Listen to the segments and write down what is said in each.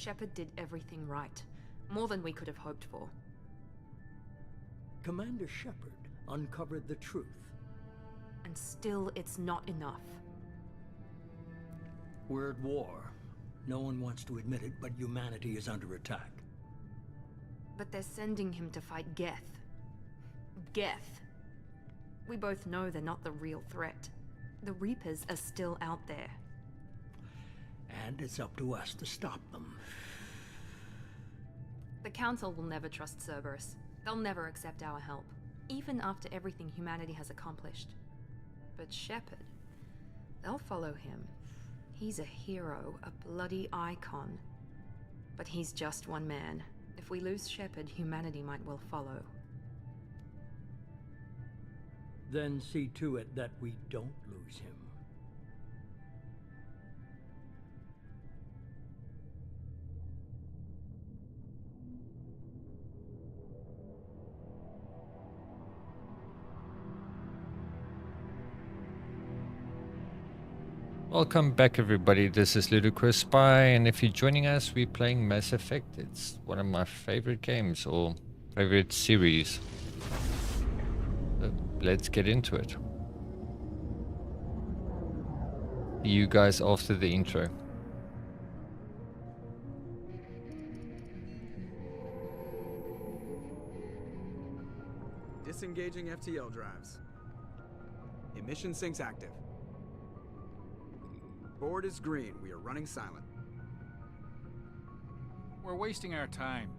Shepard did everything right. More than we could have hoped for. Commander Shepard uncovered the truth. And still, it's not enough. We're at war. No one wants to admit it, but humanity is under attack. But they're sending him to fight Geth. Geth. We both know they're not the real threat. The Reapers are still out there. And it's up to us to stop them. The Council will never trust Cerberus. They'll never accept our help, even after everything humanity has accomplished. But Shepard, they'll follow him. He's a hero, a bloody icon. But he's just one man. If we lose Shepard, humanity might well follow. Then see to it that we don't lose him. Welcome back everybody, this is LudiChrisSpy, and if you're joining us, we're playing Mass Effect. It's one of my favorite games, or favorite series. So let's get into it. See you guys after the intro. Disengaging FTL drives. Emission sinks active. Board is green. We are running silent. We're wasting our time.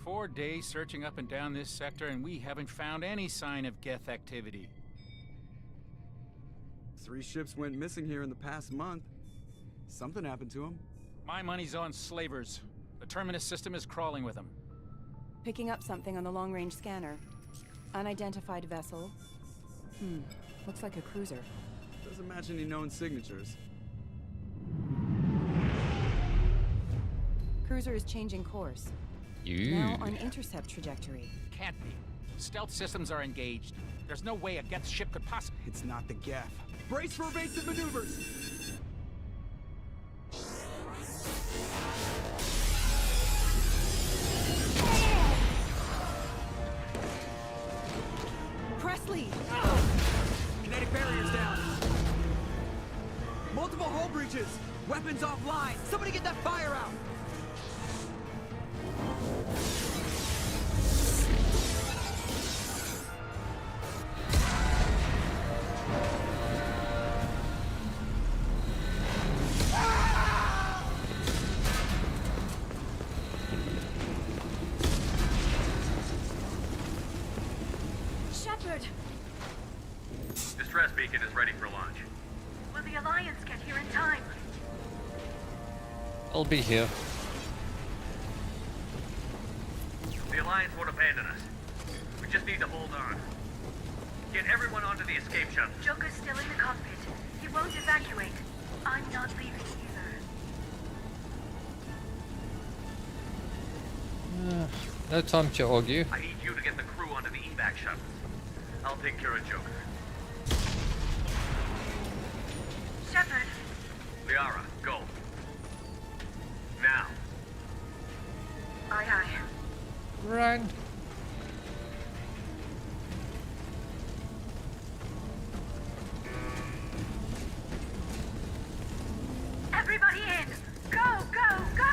4 days searching up and down this sector, and we haven't found any sign of Geth activity. 3 ships went missing here in the past month. Something happened to them. My money's on slavers. The Terminus system is crawling with them. Picking up something on the long-range scanner. Unidentified vessel. Looks like a cruiser. Doesn't match any known signatures. Cruiser is changing course. Now on intercept trajectory. Can't be. Stealth systems are engaged. There's no way a Geth ship could possibly... It's not the Geth. Brace for evasive maneuvers! Presley! Kinetic barriers down. Multiple hull breaches. Weapons offline. Somebody get that fire out. Shepard! Distress beacon is ready for launch. Will the Alliance get here in time? I'll be here. The Alliance won't abandon us. We just need to hold on. Get everyone onto the escape shuttle. Joker's still in the cockpit. He won't evacuate. I'm not leaving either. No time to argue. I need you to get the crew onto the evac shuttle. I'll take care of Joker. Shepard! Liara, go. Now. Aye, aye. Run. Everybody in! Go, go, go!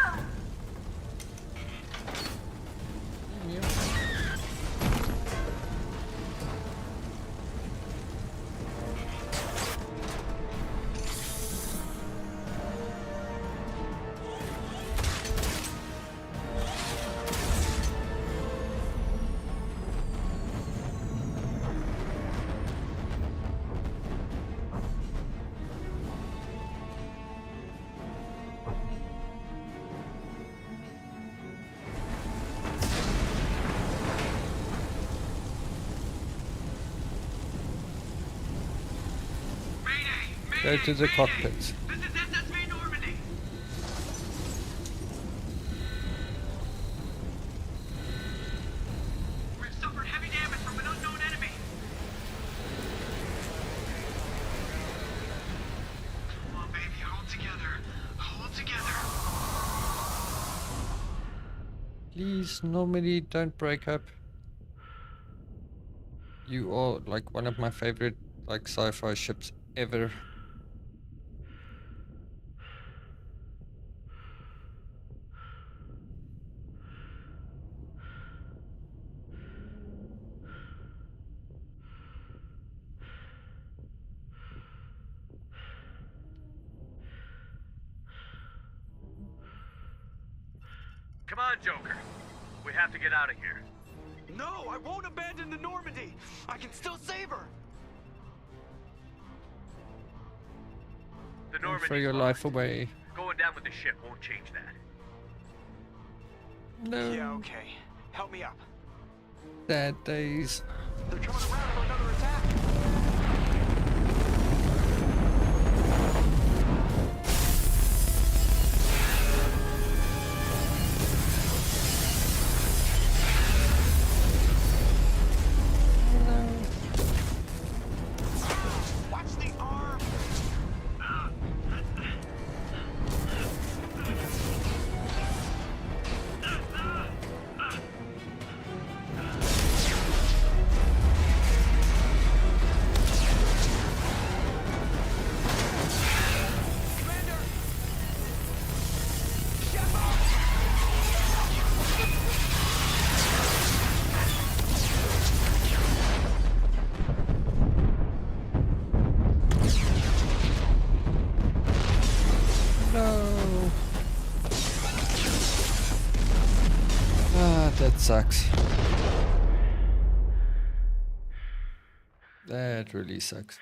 Go to the cockpit. This is SSV Normandy. We've suffered heavy damage from an unknown enemy. Come on, baby, hold together. Hold together. Please, normally don't break up. You are like one of my favorite like sci-fi ships ever. Come on, Joker. We have to get out of here. No, I won't abandon the Normandy. I can still save her. The Don't Normandy's throw your lost. life away. Going down with the ship won't change that. No. Yeah, okay. Help me up. Sad days. They're coming around for another attack. Watch the arm. Commander! No. Ah, that sucks. That really sucks.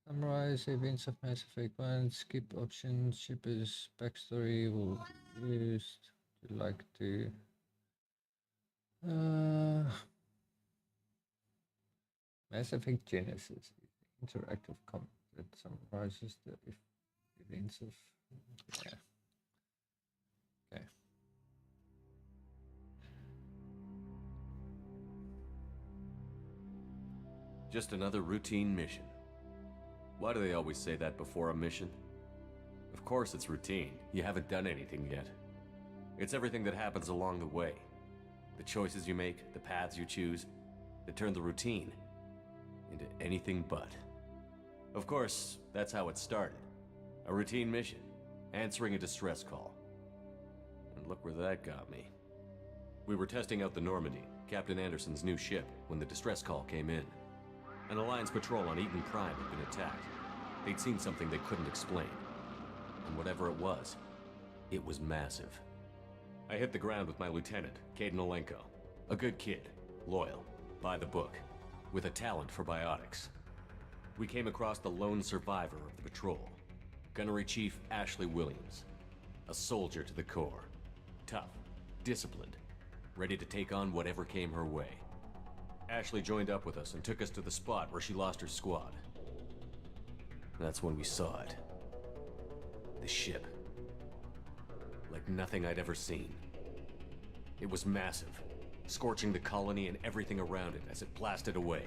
Summarize events of Mass Effect 1. Skip options. Shipper's backstory will be used to like to. Mass Effect Genesis is interactive comment that summarizes the events of. Yeah. Okay. Just another routine mission. Why do they always say that before a mission? Of course it's routine. You haven't done anything yet. It's everything that happens along the way. The choices you make, the paths you choose, that turn the routine into anything but. Of course, that's how it started. A routine mission, answering a distress call. And look where that got me. We were testing out the Normandy, Captain Anderson's new ship, when the distress call came in. An Alliance patrol on Eden Prime had been attacked. They'd seen something they couldn't explain. And whatever it was massive. I hit the ground with my lieutenant, Caden Olenko. A good kid, loyal, by the book, with a talent for biotics. We came across the lone survivor of the patrol, Gunnery Chief Ashley Williams. A soldier to the core. Tough, disciplined, ready to take on whatever came her way. Ashley joined up with us and took us to the spot where she lost her squad. That's when we saw it. The ship. Like nothing I'd ever seen. It was massive, scorching the colony and everything around it as it blasted away.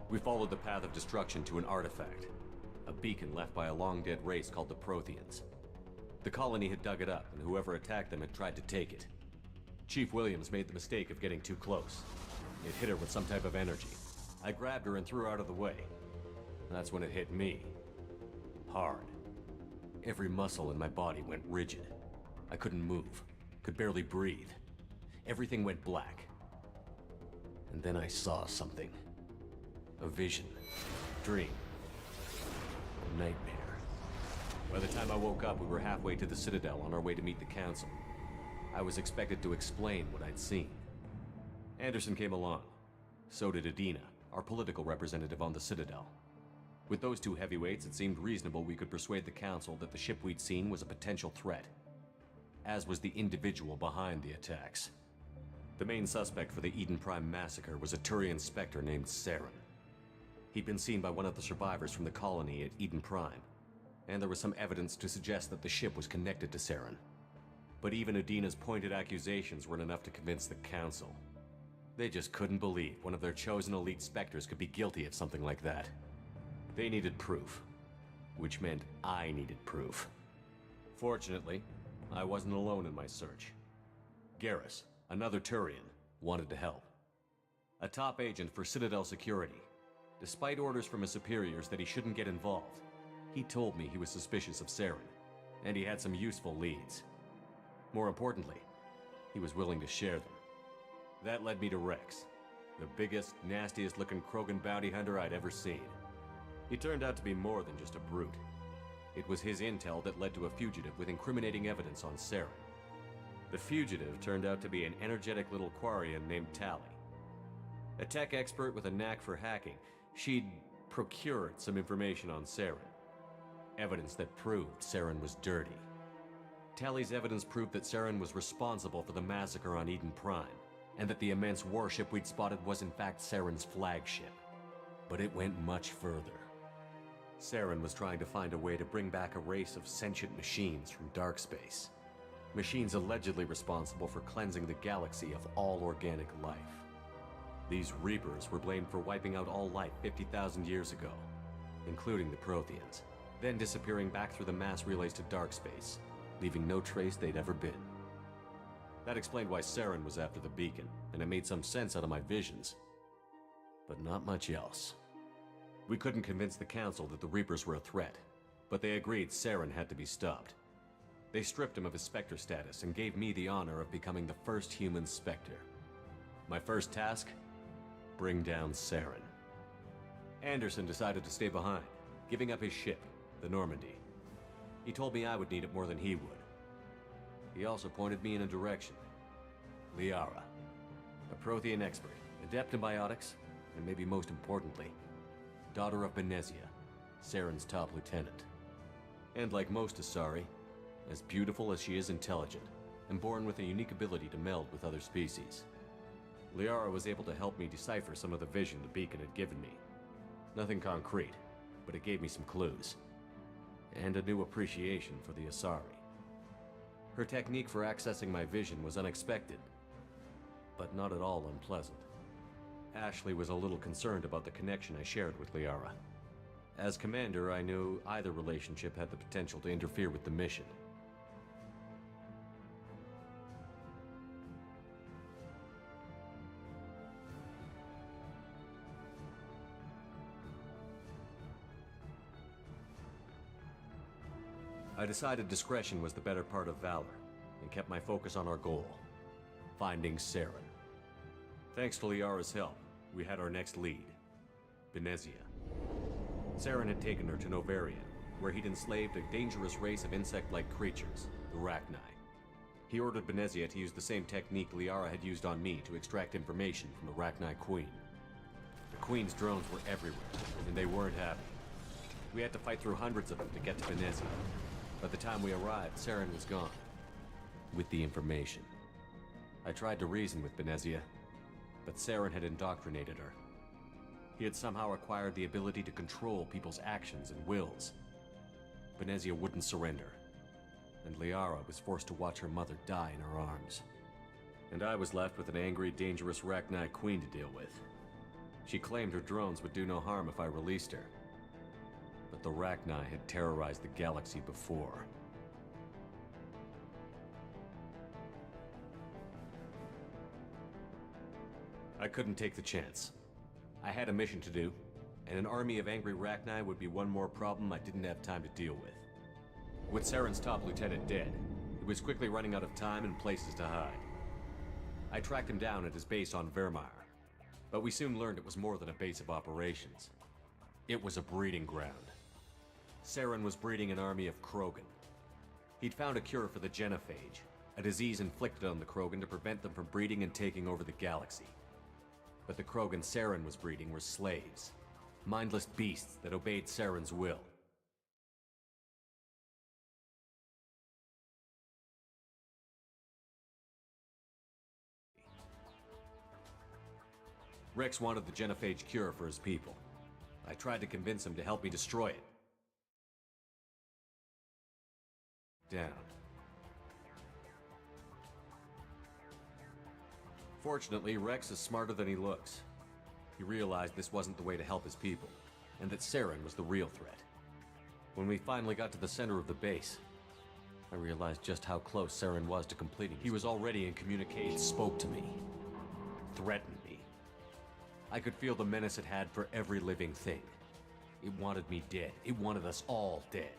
We followed the path of destruction to an artifact, a beacon left by a long-dead race called the Protheans. The colony had dug it up, and whoever attacked them had tried to take it. Chief Williams made the mistake of getting too close. It hit her with some type of energy. I grabbed her and threw her out of the way. That's when it hit me. Hard. Every muscle in my body went rigid. I couldn't move, could barely breathe. Everything went black. And then I saw something. A vision. Dream. A nightmare. By the time I woke up, we were halfway to the Citadel on our way to meet the Council. I was expected to explain what I'd seen. Anderson came along. So did Adina, our political representative on the Citadel. With those two heavyweights, it seemed reasonable we could persuade the Council that the ship we'd seen was a potential threat, as was the individual behind the attacks. The main suspect for the Eden Prime massacre was a Turian Spectre named Saren. He'd been seen by one of the survivors from the colony at Eden Prime, and there was some evidence to suggest that the ship was connected to Saren. But even Adina's pointed accusations weren't enough to convince the Council. They just couldn't believe one of their chosen elite Spectres could be guilty of something like that. They needed proof, which meant I needed proof. Fortunately, I wasn't alone in my search. Garrus, another Turian, wanted to help. A top agent for Citadel Security. Despite orders from his superiors that he shouldn't get involved, he told me he was suspicious of Saren, and he had some useful leads. More importantly, he was willing to share them. That led me to Rex, the biggest, nastiest-looking Krogan bounty hunter I'd ever seen. He turned out to be more than just a brute. It was his intel that led to a fugitive with incriminating evidence on Saren. The fugitive turned out to be an energetic little Quarian named Tali. A tech expert with a knack for hacking, she'd procured some information on Saren. Evidence that proved Saren was dirty. Tali's evidence proved that Saren was responsible for the massacre on Eden Prime, and that the immense warship we'd spotted was in fact Saren's flagship. But it went much further. Saren was trying to find a way to bring back a race of sentient machines from dark space. Machines allegedly responsible for cleansing the galaxy of all organic life. These Reapers were blamed for wiping out all life 50,000 years ago, including the Protheans, then disappearing back through the mass relays to dark space, leaving no trace they'd ever been. That explained why Saren was after the beacon, and it made some sense out of my visions. But not much else. We couldn't convince the Council that the Reapers were a threat, but they agreed Saren had to be stopped. They stripped him of his Spectre status and gave me the honor of becoming the first human Spectre. My first task? Bring down Saren. Anderson decided to stay behind, giving up his ship, the Normandy. He told me I would need it more than he would. He also pointed me in a direction. Liara, a Prothean expert, adept in biotics, and maybe most importantly, daughter of Benezia, Saren's top lieutenant. And like most Asari, as beautiful as she is intelligent, and born with a unique ability to meld with other species. Liara was able to help me decipher some of the vision the beacon had given me. Nothing concrete, but it gave me some clues. And a new appreciation for the Asari. Her technique for accessing my vision was unexpected, but not at all unpleasant. Ashley was a little concerned about the connection I shared with Liara. As commander, I knew either relationship had the potential to interfere with the mission. I decided discretion was the better part of valor, and kept my focus on our goal, finding Saren. Thanks to Liara's help, we had our next lead, Benezia. Saren had taken her to Novaria, where he'd enslaved a dangerous race of insect-like creatures, the Rachni. He ordered Benezia to use the same technique Liara had used on me to extract information from the Rachni Queen. The Queen's drones were everywhere, and they weren't happy. We had to fight through hundreds of them to get to Benezia. By the time we arrived, Saren was gone, with the information. I tried to reason with Benezia, but Saren had indoctrinated her. He had somehow acquired the ability to control people's actions and wills. Benezia wouldn't surrender, and Liara was forced to watch her mother die in her arms. And I was left with an angry, dangerous Rachni Queen to deal with. She claimed her drones would do no harm if I released her. But the Rachni had terrorized the galaxy before. I couldn't take the chance. I had a mission to do, and an army of angry Rachni would be one more problem I didn't have time to deal with. With Saren's top lieutenant dead, he was quickly running out of time and places to hide. I tracked him down at his base on Vermeer. But we soon learned it was more than a base of operations. It was a breeding ground. Saren was breeding an army of Krogan. He'd found a cure for the genophage, a disease inflicted on the Krogan to prevent them from breeding and taking over the galaxy. But the Krogan Saren was breeding were slaves, mindless beasts that obeyed Saren's will. Rex wanted the genophage cure for his people. I tried to convince him to help me destroy it. Down. Fortunately, Rex is smarter than he looks. He realized this wasn't the way to help his people, and that Saren was the real threat. When we finally got to the center of the base, I realized just how close Saren was to completing it. He was already in communication, spoke to me, threatened me. I could feel the menace it had for every living thing. It wanted me dead. It wanted us all dead.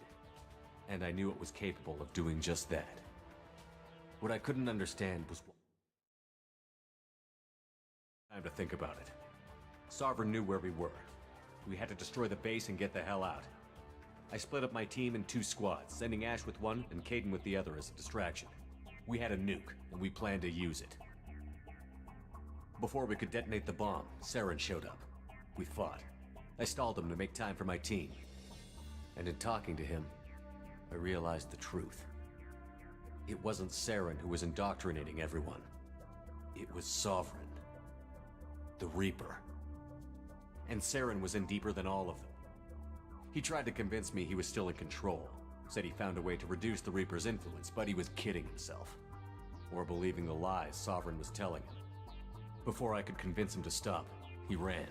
And I knew it was capable of doing just that. What I couldn't understand was... Time to think about it. Sovereign knew where we were. We had to destroy the base and get the hell out. I split up my team in 2 squads, sending Ash with one and Kaidan with the other as a distraction. We had a nuke, and we planned to use it. Before we could detonate the bomb, Saren showed up. We fought. I stalled him to make time for my team. And in talking to him, I realized the truth. It wasn't Saren who was indoctrinating everyone. It was Sovereign. The Reaper. And Saren was in deeper than all of them. He tried to convince me he was still in control. Said he found a way to reduce the Reaper's influence, but he was kidding himself. Or believing the lies Sovereign was telling him. Before I could convince him to stop, he ran,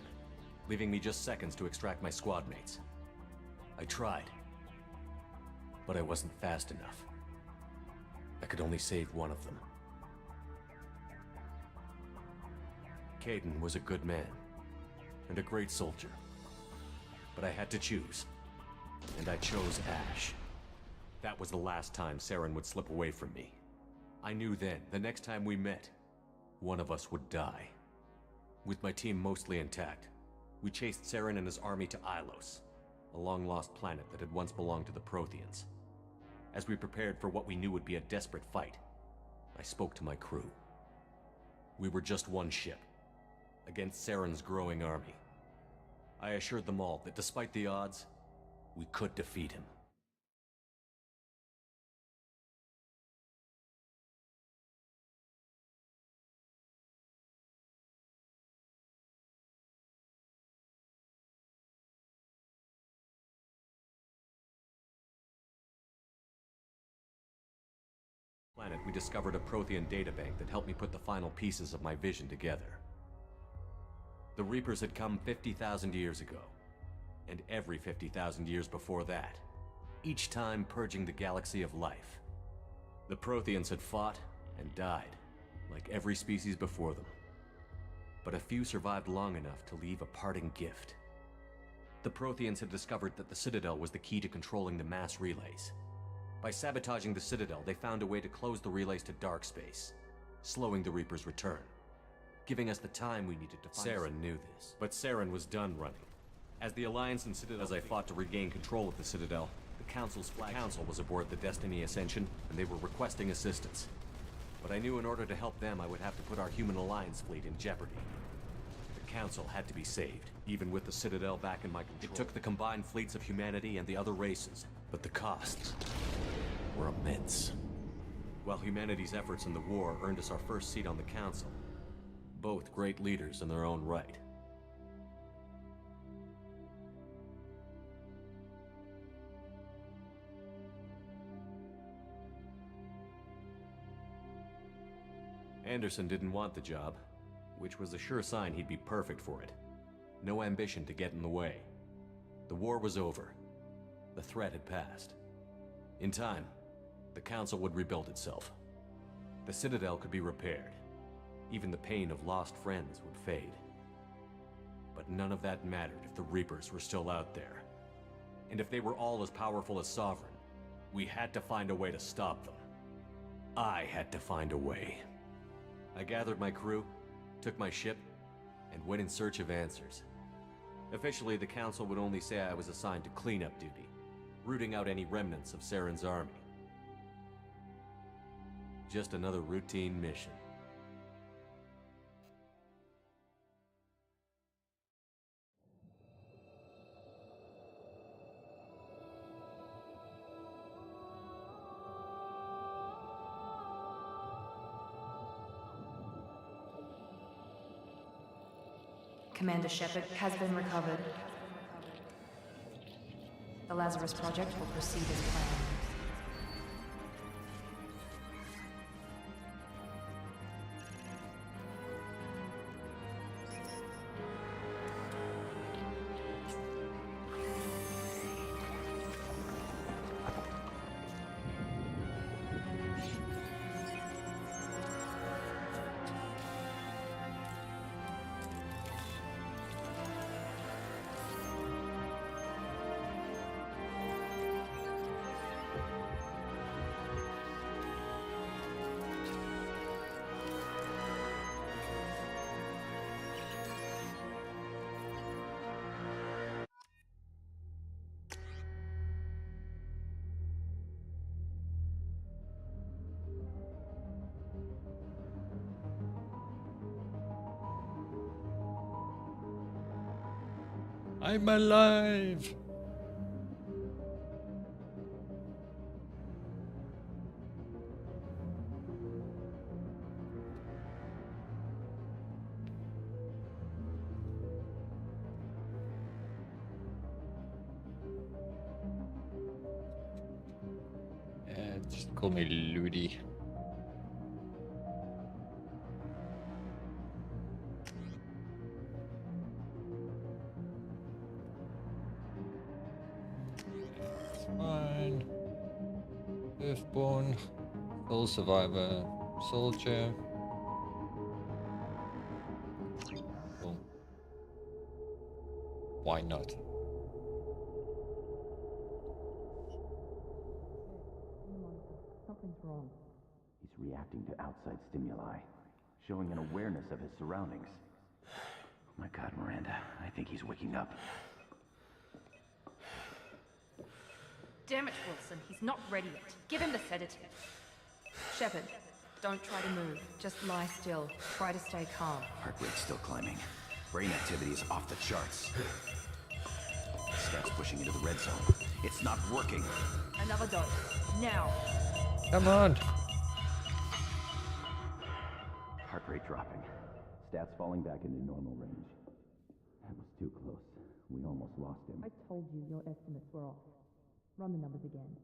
leaving me just seconds to extract my squad mates. I tried, but I wasn't fast enough. I could only save one of them. Kaidan was a good man, and a great soldier. But I had to choose, and I chose Ash. That was the last time Saren would slip away from me. I knew then, the next time we met, one of us would die. With my team mostly intact, we chased Saren and his army to Ilos, a long-lost planet that had once belonged to the Protheans. As we prepared for what we knew would be a desperate fight, I spoke to my crew. We were just one ship, against Saren's growing army. I assured them all that despite the odds, we could defeat him. Planet, we discovered a Prothean databank that helped me put the final pieces of my vision together. The Reapers had come 50,000 years ago, and every 50,000 years before that, each time purging the galaxy of life. The Protheans had fought and died, like every species before them. But a few survived long enough to leave a parting gift. The Protheans had discovered that the Citadel was the key to controlling the mass relays. By sabotaging the Citadel, they found a way to close the relays to dark space, slowing the Reaper's return, giving us the time we needed to find... Saren knew this, but Saren was done running. As the Alliance and Citadel... As I fought to regain control of the Citadel, the Council's council was aboard the Destiny Ascension, and they were requesting assistance. But I knew in order to help them, I would have to put our human Alliance fleet in jeopardy. The Council had to be saved, even with the Citadel back in my control. It took the combined fleets of humanity and the other races, but the costs were immense. While humanity's efforts in the war earned us our first seat on the Council, both great leaders in their own right. Anderson didn't want the job, which was a sure sign he'd be perfect for it. No ambition to get in the way. The war was over. The threat had passed. In time, the Council would rebuild itself. The Citadel could be repaired. Even the pain of lost friends would fade. But none of that mattered if the Reapers were still out there. And if they were all as powerful as Sovereign, we had to find a way to stop them. I had to find a way. I gathered my crew, took my ship, and went in search of answers. Officially, the Council would only say I was assigned to cleanup duty, rooting out any remnants of Saren's army. Just another routine mission. Commander Shepard has been recovered. The Lazarus Project will proceed as planned. I'm alive! Yeah, just call me Ludi. Fine. Earthborn, full survivor, soldier. Cool. Why not? Something's wrong. He's reacting to outside stimuli, showing an awareness of his surroundings. Oh my God, Miranda, I think he's waking up. Damn it, Wilson. He's not ready yet. Give him the sedative. Shepard, don't try to move. Just lie still. Try to stay calm. Heart rate's still climbing. Brain activity is off the charts. Stats pushing into the red zone. It's not working. Another dose. Now. Come on! Heart rate dropping. Stats falling back into normal range. That was too close. We almost lost him. I told you your estimates were off. Run the numbers again.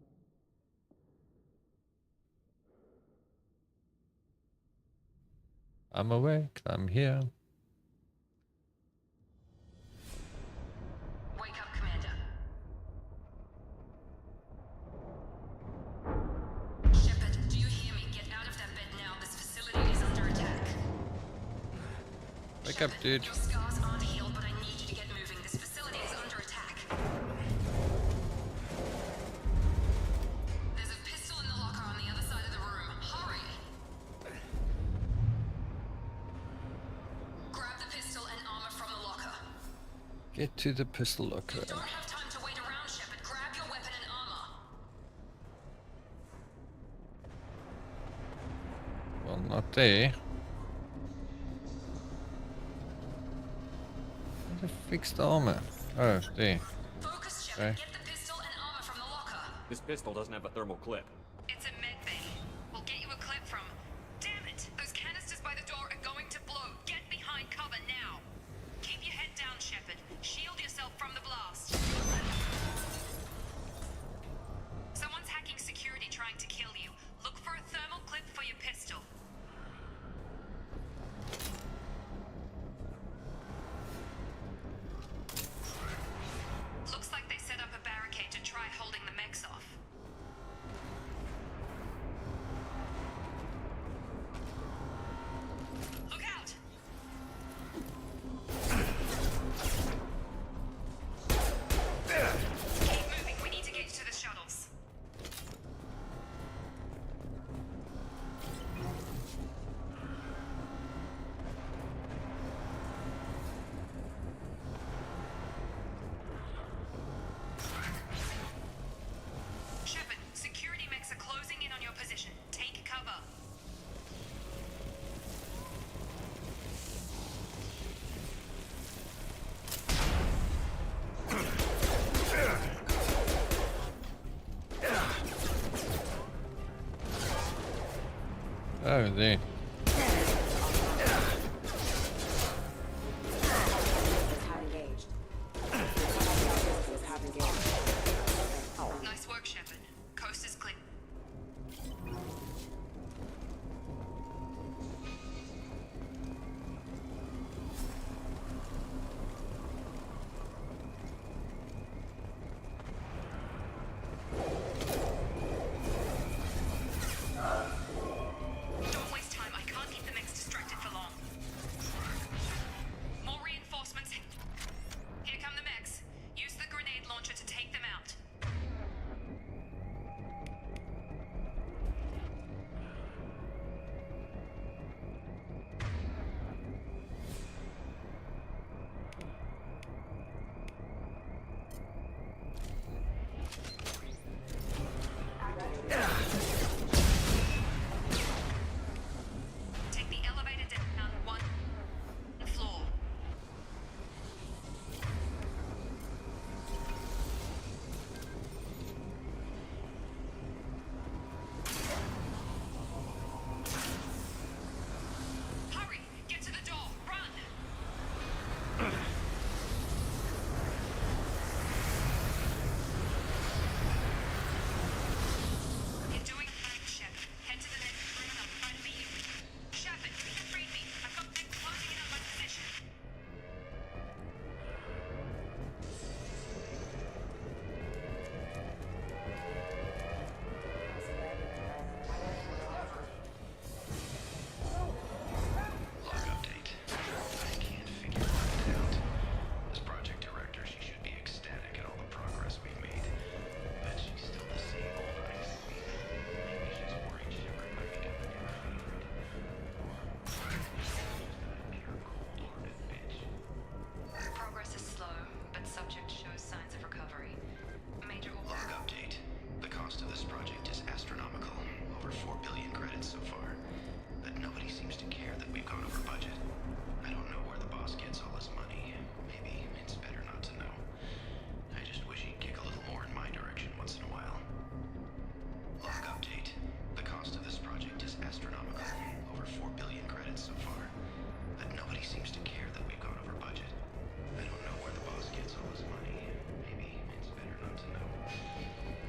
I'm awake, I'm here. Wake up, Commander. Shepard, do you hear me? Get out of that bed now. This facility is under attack. Wake up, dude. Your scars aren't healed, but I need you to get moving. This facility is under attack. There's a pistol in the locker on the other side of the room. Hurry! Grab the pistol and armor from the locker. Get to the pistol locker. Don't have time to wait around, Shepard. Grab your weapon and armor. Well, not there. Where the fixed armor? Oh, there. Focus, Shepard. Okay. Get the pistol and armor from the locker. This pistol doesn't have a thermal clip. It's a med bay. We'll get you a clip from... Damn it! Those canisters by the door are going to blow. Get behind cover now. Keep your head down, Shepard. Shield yourself from the blast. Someone's hacking security trying to kill you. Look for a thermal clip for your pistol. Looks like they set up a barricade to try holding the mechs off. Look out! Oh, there. Nice work, Shepard. Coast is clear. Don't waste time. I can't keep the mechs distracted for long. More reinforcements. Here come the mechs. Use the grenade launcher to take them out. Take the elevator down one floor. Hurry! Get to the door! Run! You're doing fine, Shepard. Head to the next room and I'll try to beat you. Shepard, you can read me. I've got them closing in on my position. Log update. I can't figure it out. As project director, she should be ecstatic at all the progress we've made. But she's still the same old ice. Maybe she's worried Shepard might become a new favorite. Or she's just a pure cold-hearted bitch. Progress is slow, but subject shows signs of recovery. Major Log update. The cost of this project is astronomical. Over 4 billion credits so far. But nobody seems to care that we've gone over budget. I don't know where the boss gets all his money. Maybe it's better not to know. I just wish he'd kick a little more in my direction once in a while. Log update. The cost of this project is astronomical. Over 4 billion credits so far. But nobody seems to care that we've gone over budget. I don't know where the boss gets all his money. Maybe it's better not to know.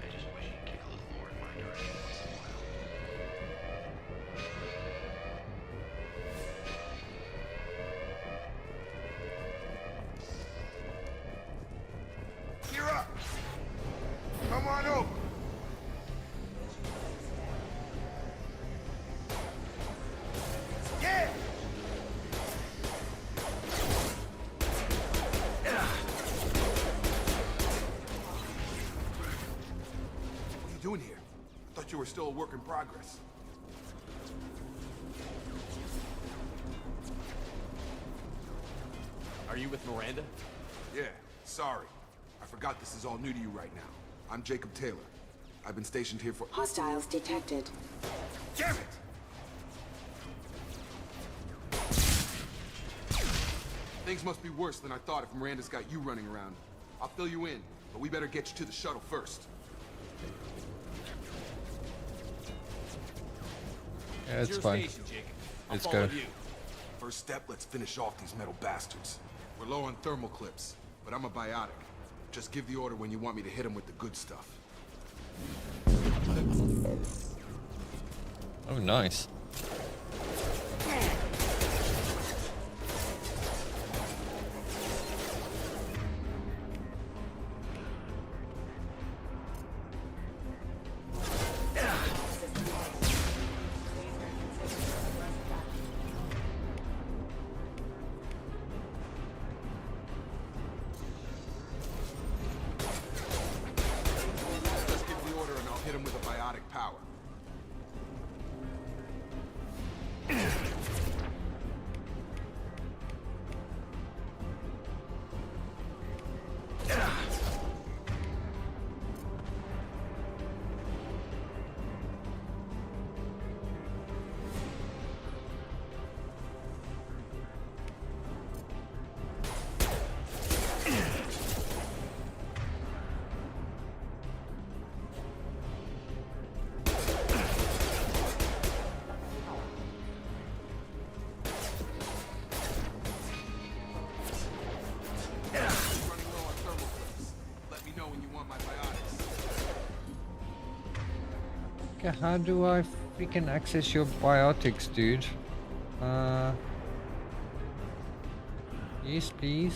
I just wish he'd kick a little more in my direction once in a while. You're up. Come on over. Yeah. What are you doing here? I thought you were still a work in progress. Are you with Miranda? Yeah, sorry. I forgot this is all new to you right now. I'm Jacob Taylor. I've been stationed here for— Hostiles detected. Damn it! Things must be worse than I thought if Miranda's got you running around. I'll fill you in, but we better get you to the shuttle first. Yeah, it's fine. Let's go. First step, let's finish off these metal bastards. We're low on thermal clips, but I'm a biotic. Just give the order when you want me to hit them with the good stuff. Oh, nice. Just give the order and I'll hit them with a biotic power. Yeah, how do I freaking access your biotics, dude? Yes, please.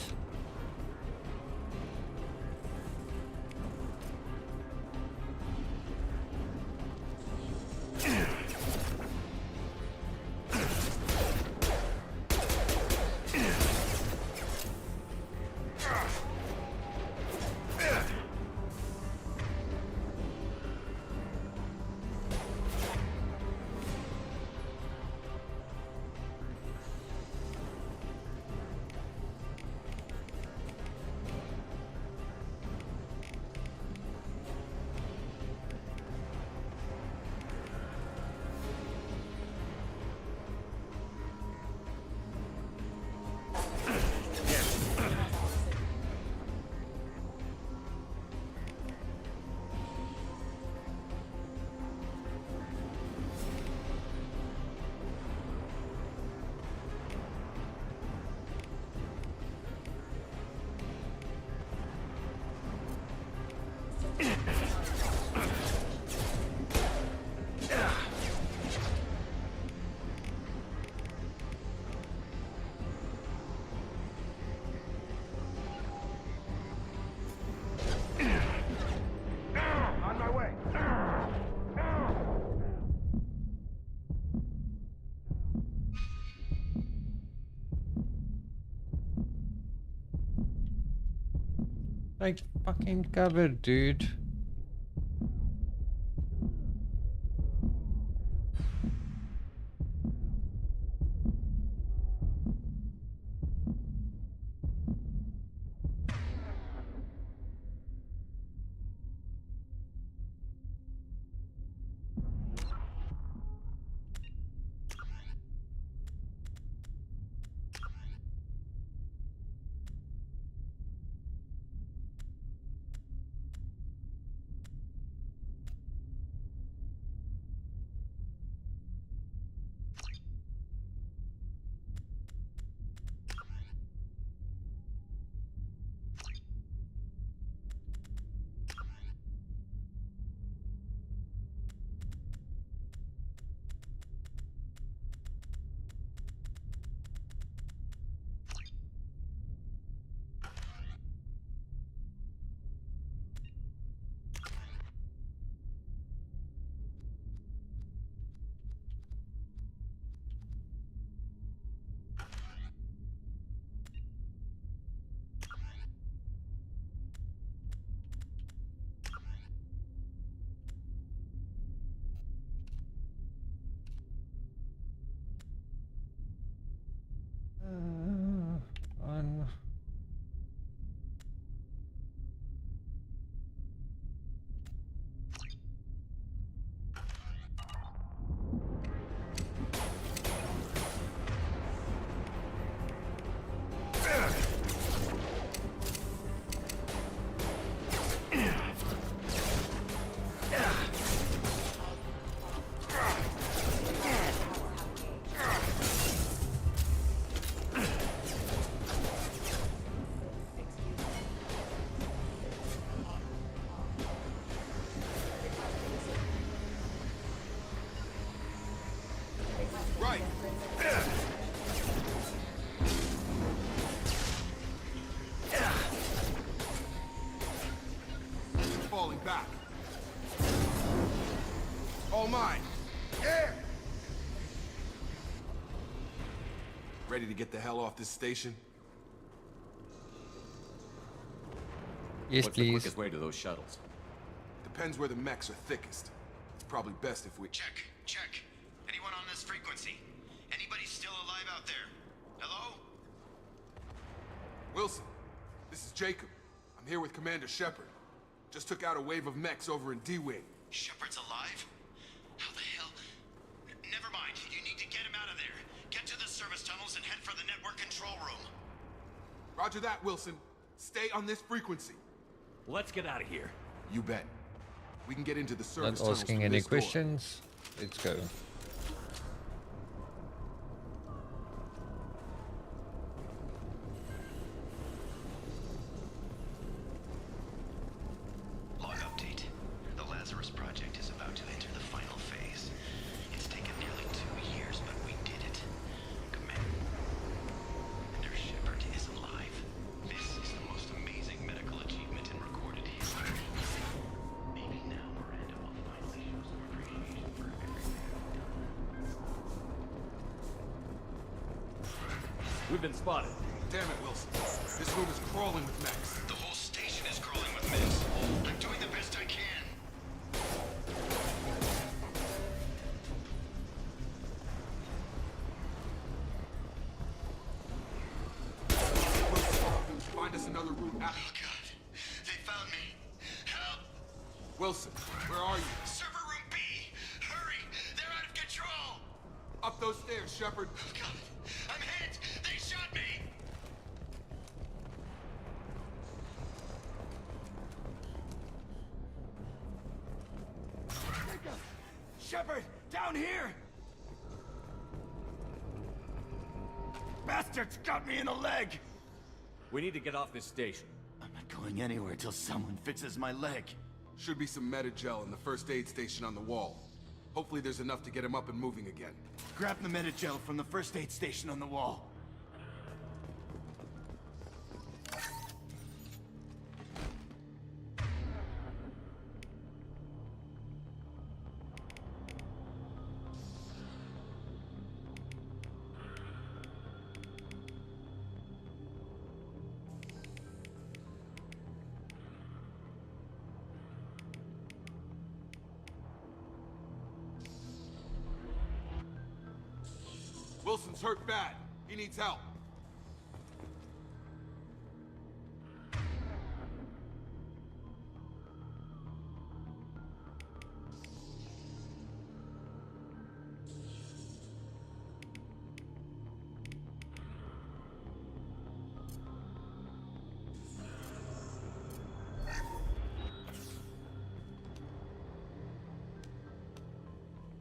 On my way. Like fucking cover, dude. On. Right. Falling back. All mine. Yeah. Ready to get the hell off this station? Yes, What's the please. quickest way to those shuttles? Depends where the mechs are thickest. It's probably best if we... Check. Anyone on this frequency? Anybody still alive out there? Hello? Wilson, this is Jacob. I'm here with Commander Shepard. Just took out a wave of mechs over in D-Wing. Shepard's alive? How the hell? Never mind. You need to get him out of there. Get to the service tunnels and head for the network control room. Roger that, Wilson. Stay on this frequency. Let's get out of here. You bet. We can get into the Not service tunnels asking through any this door. questions. Let's go. Log update. The Lazarus project is about to enter the final phase. We've been spotted. Damn it, Wilson. This room is crawling with mechs. The whole station is crawling with mechs. I'm doing the best I can. Wilson, find us another route out. Oh, God. They found me. Help! Wilson, where are you? Server room B! Hurry! They're out of control! Up those stairs, Shepard. Oh, God. I'm hit! They shot me! Shepard, down here! Bastards got me in the leg! We need to get off this station. I'm not going anywhere till someone fixes my leg. Should be some meta-gel in the first aid station on the wall. Hopefully there's enough to get him up and moving again. Grab the meta-gel from the first aid station on the wall. Wilson's hurt bad. He needs help.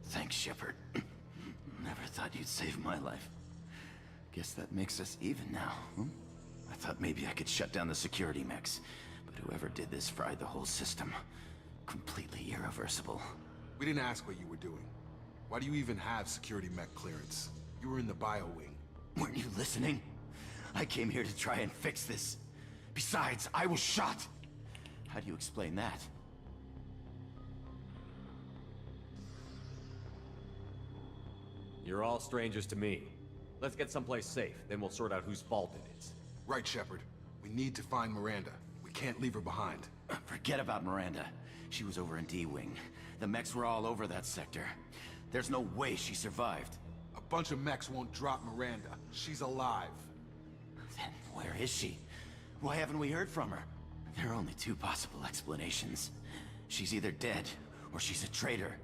Thanks, Shepard. Never thought you'd save my life. Guess that makes us even now, hmm? I thought maybe I could shut down the security mechs, but whoever did this fried the whole system. Completely irreversible. We didn't ask what you were doing. Why do you even have security mech clearance? You were in the bio wing. Weren't you listening? I came here to try and fix this. Besides, I was shot. How do you explain that? You're all strangers to me. Let's get someplace safe, then we'll sort out whose fault it is. Right, Shepard. We need to find Miranda. We can't leave her behind. Forget about Miranda. She was over in D-Wing. The mechs were all over that sector. There's no way she survived. A bunch of mechs won't drop Miranda. She's alive. Then where is she? Why haven't we heard from her? There are only two possible explanations. She's either dead, or she's a traitor.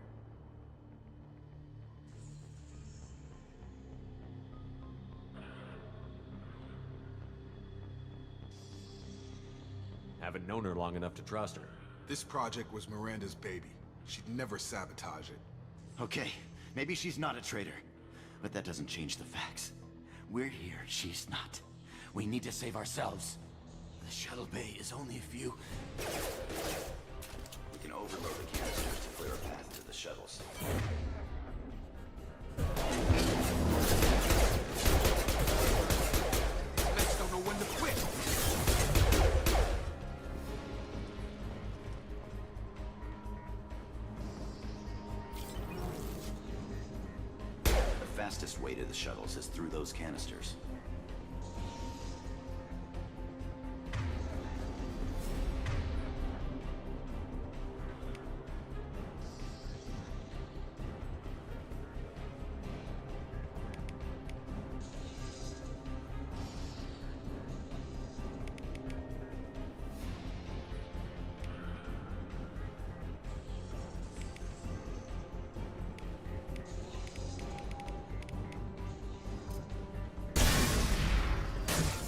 Haven't known her long enough to trust her. This project was Miranda's baby. She'd never sabotage it. Okay, maybe she's not a traitor. But that doesn't change the facts. We're here, she's not. We need to save ourselves. The shuttle bay is only a few... We can overload the canisters to clear a path to the shuttles. Mechs don't know when to quit. The fastest way to the shuttles is through those canisters.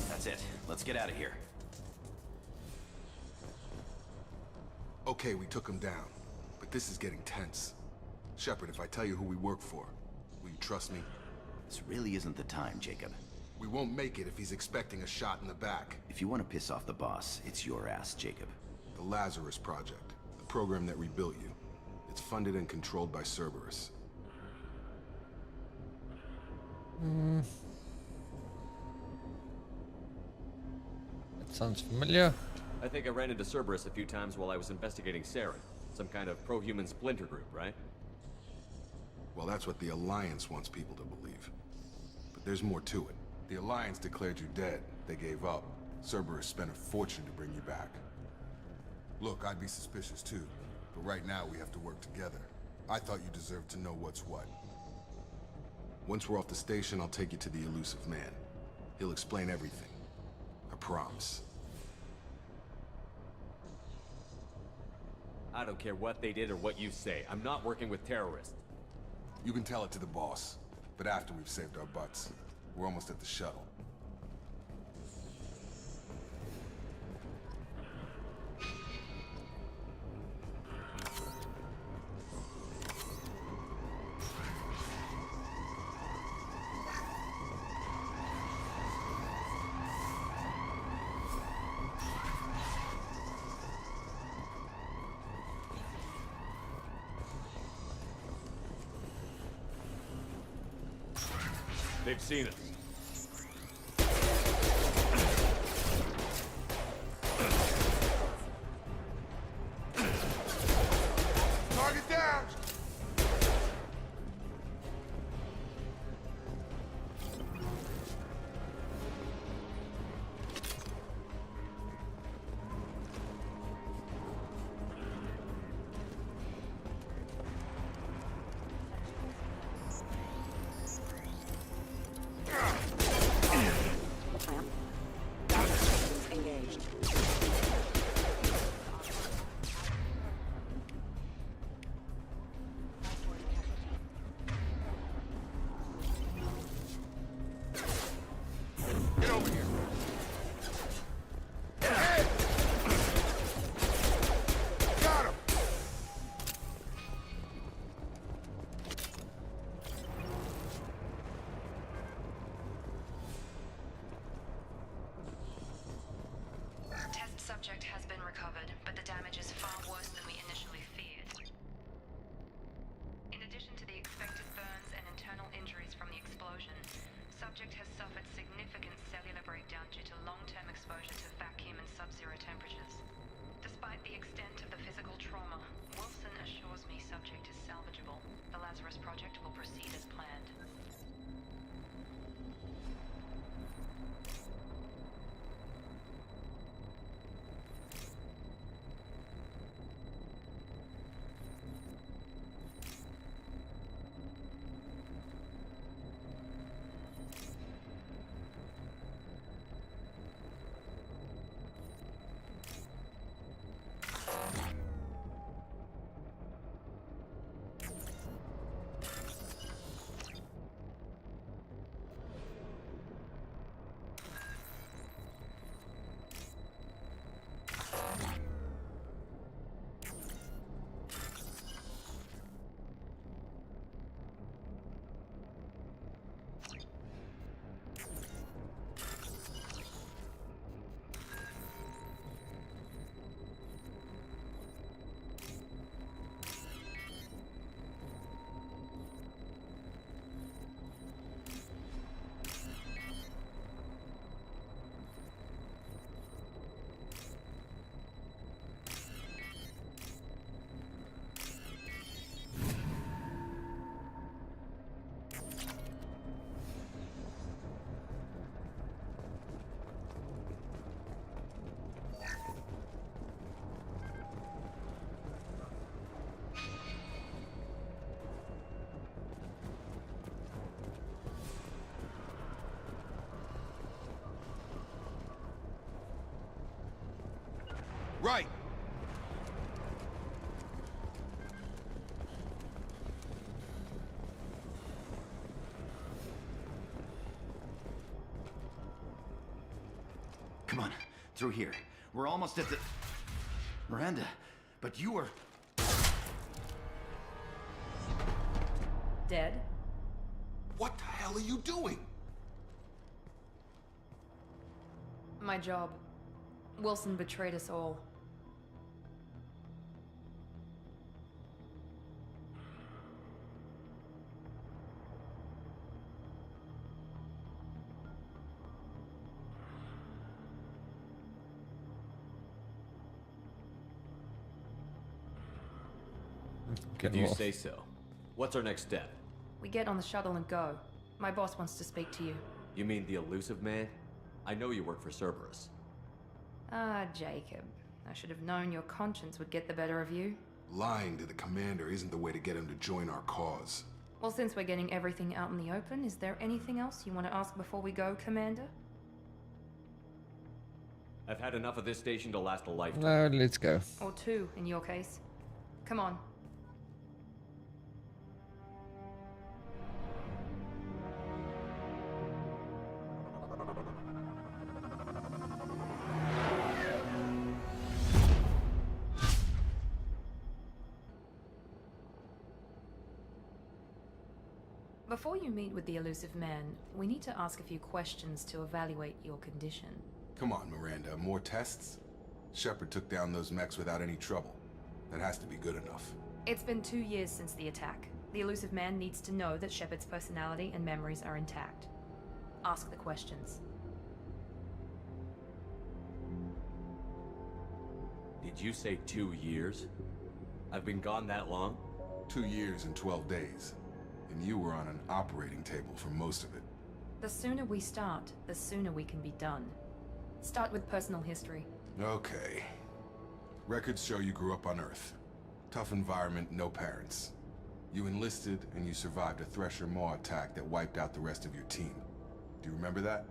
That's it. Let's get out of here. Okay, we took him down. But this is getting tense. Shepard, if I tell you who we work for, will you trust me? This really isn't the time, Jacob. We won't make it if he's expecting a shot in the back. If you want to piss off the boss, it's your ass, Jacob. The Lazarus Project, the program that rebuilt you. It's funded and controlled by Cerberus. That sounds familiar. I think I ran into Cerberus a few times while I was investigating Saren. Some kind of pro-human splinter group, right? Well, that's what the Alliance wants people to believe. But there's more to it. The Alliance declared you dead. They gave up. Cerberus spent a fortune to bring you back. Look, I'd be suspicious too, but right now we have to work together. I thought you deserved to know what's what. Once we're off the station, I'll take you to the elusive man. He'll explain everything. I promise. I don't care what they did or what you say. I'm not working with terrorists. You can tell it to the boss, but after we've saved our butts. We're almost at the shuttle. They've seen us. Target down! Engaged. Get over here! Hey! Got him! Test subject has been recovered, but the damage is far worse than we initially feared. In addition to the expected burns and internal injuries from the explosion, subject has suffered significant cellular breakdown due to long-term exposure to vacuum and sub-zero temperatures. Despite the extent of the physical trauma, Wilson assures me subject is salvageable. The Lazarus Project will proceed as planned. Right! Come on, through here. We're almost at the... Miranda, but you were... Dead? What the hell are you doing? My job. Wilson betrayed us all. If you say so. What's our next step? We get on the shuttle and go. My boss wants to speak to you. You mean the elusive man? I know you work for Cerberus. Ah, Jacob. I should have known your conscience would get the better of you. Lying to the commander isn't the way to get him to join our cause. Well, since we're getting everything out in the open, is there anything else you want to ask before we go, Commander? I've had enough of this station to last a lifetime. No, let's go. Or two, in your case. Come on. Before you meet with the elusive man, we need to ask a few questions to evaluate your condition. Come on, Miranda, more tests? Shepard took down those mechs without any trouble. That has to be good enough. It's been 2 years since the attack. The elusive man needs to know that Shepard's personality and memories are intact. Ask the questions. Did you say 2 years? I've been gone that long? 2 years and 12 days. And you were on an operating table for most of it. The sooner we start, the sooner we can be done. Start with personal history. Okay. Records show you grew up on Earth. Tough environment, no parents. You enlisted and you survived a Thresher Maw attack that wiped out the rest of your team. Do you remember that?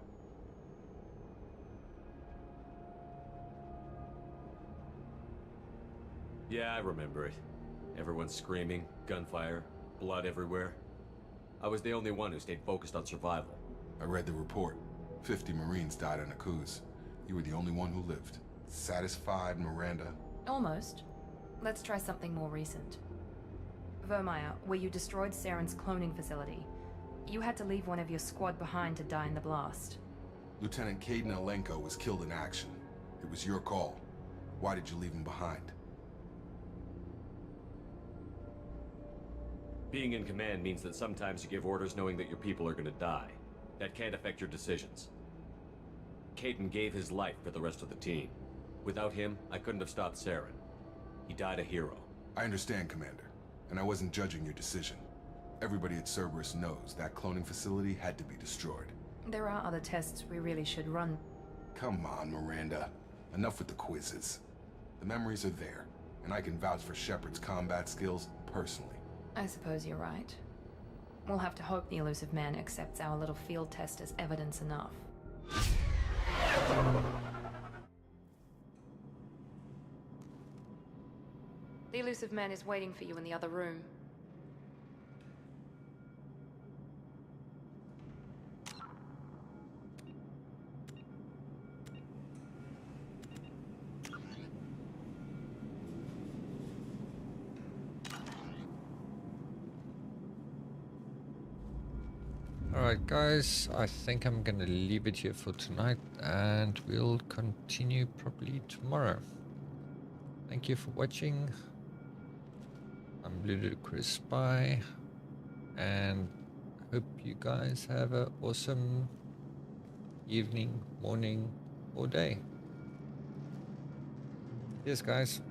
Yeah, I remember it. Everyone screaming, gunfire, blood everywhere. I was the only one who stayed focused on survival. I read the report. 50 Marines died in Akuz. You were the only one who lived. Satisfied, Miranda? Almost. Let's try something more recent. Vermeer, where you destroyed Saren's cloning facility. You had to leave one of your squad behind to die in the blast. Lieutenant Caden Alenko was killed in action. It was your call. Why did you leave him behind? Being in command means that sometimes you give orders knowing that your people are gonna die. That can't affect your decisions. Caden gave his life for the rest of the team. Without him, I couldn't have stopped Saren. He died a hero. I understand, Commander. And I wasn't judging your decision. Everybody at Cerberus knows that cloning facility had to be destroyed. There are other tests we really should run. Come on, Miranda. Enough with the quizzes. The memories are there, and I can vouch for Shepard's combat skills personally. I suppose you're right. We'll have to hope the elusive man accepts our little field test as evidence enough. The elusive man is waiting for you in the other room. Alright guys, I think I'm gonna leave it here for tonight and we'll continue probably tomorrow. Thank you for watching. I'm LudiChrisSpy and hope you guys have an awesome evening, morning or day. Yes guys.